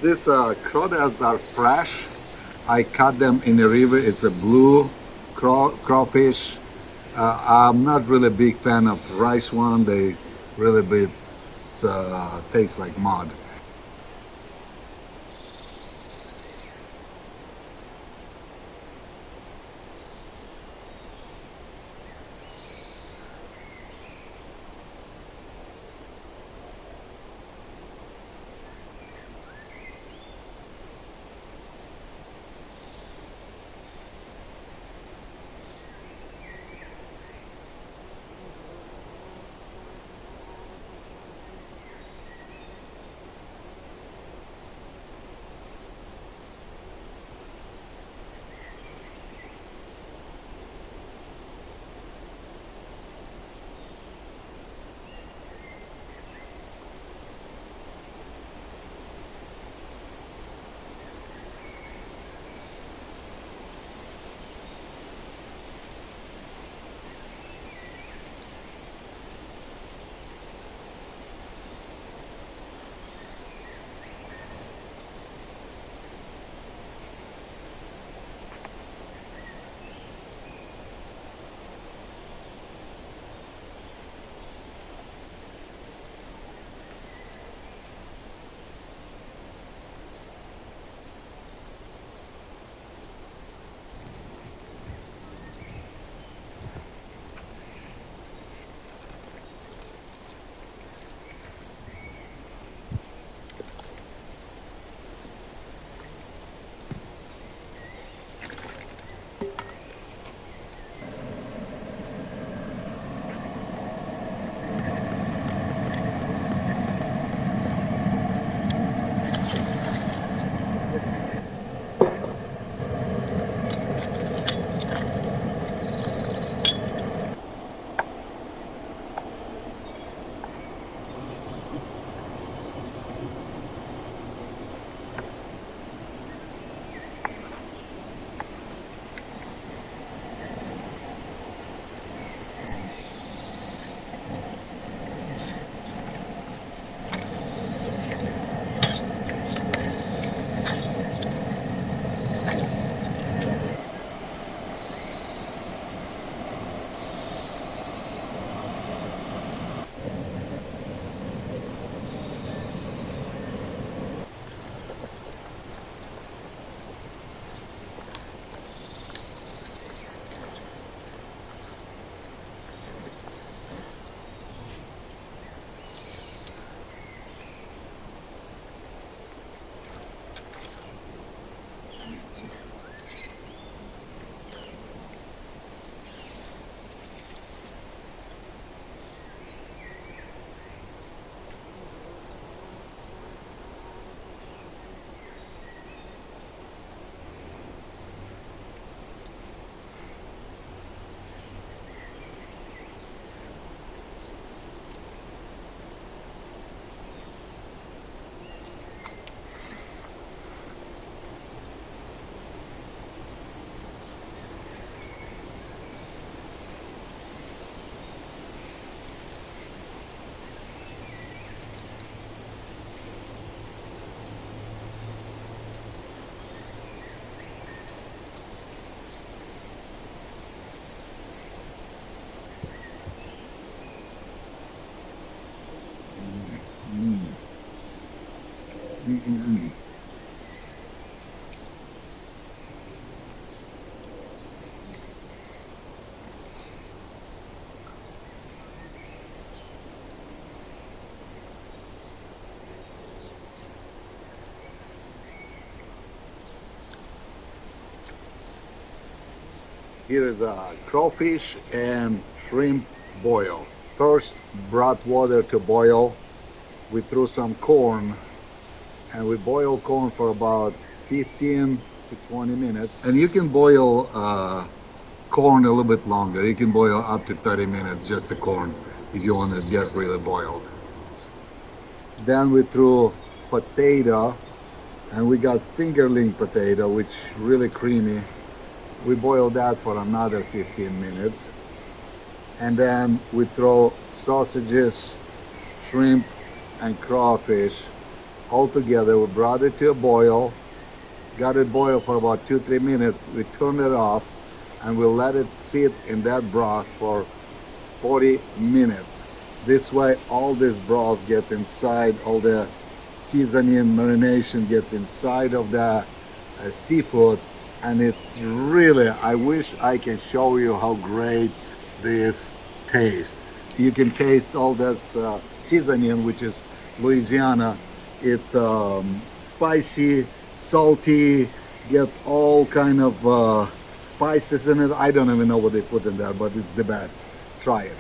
These crawdads are fresh. I caught them in the river. It's a blue crawfish. I'm not really a big fan of rice one. They really bit taste like mud. Mm-mm-mm. Here is a crawfish and shrimp boil. First brought water to boil. We threw some corn and we boil corn for about 15 to 20 minutes. And you can boil corn a little bit longer. You can boil up to 30 minutes just the corn if you want to get really boiled. Then we threw potato and we got fingerling potato, which really creamy. We boil that for another 15 minutes. And then we throw sausages, shrimp, and crawfish all together. We brought it to a boil, got it boiled for about 2-3 minutes. We turned it off and we'll let it sit in that broth for 40 minutes. This way all this broth gets inside, all the seasoning, marination gets inside of the seafood, and it's really, I wish I can show you how great this tastes. You can taste all that seasoning, which is Louisiana. It's spicy, salty, get all kind of spices in it. I don't even know what they put in there, but it's the best. Try it.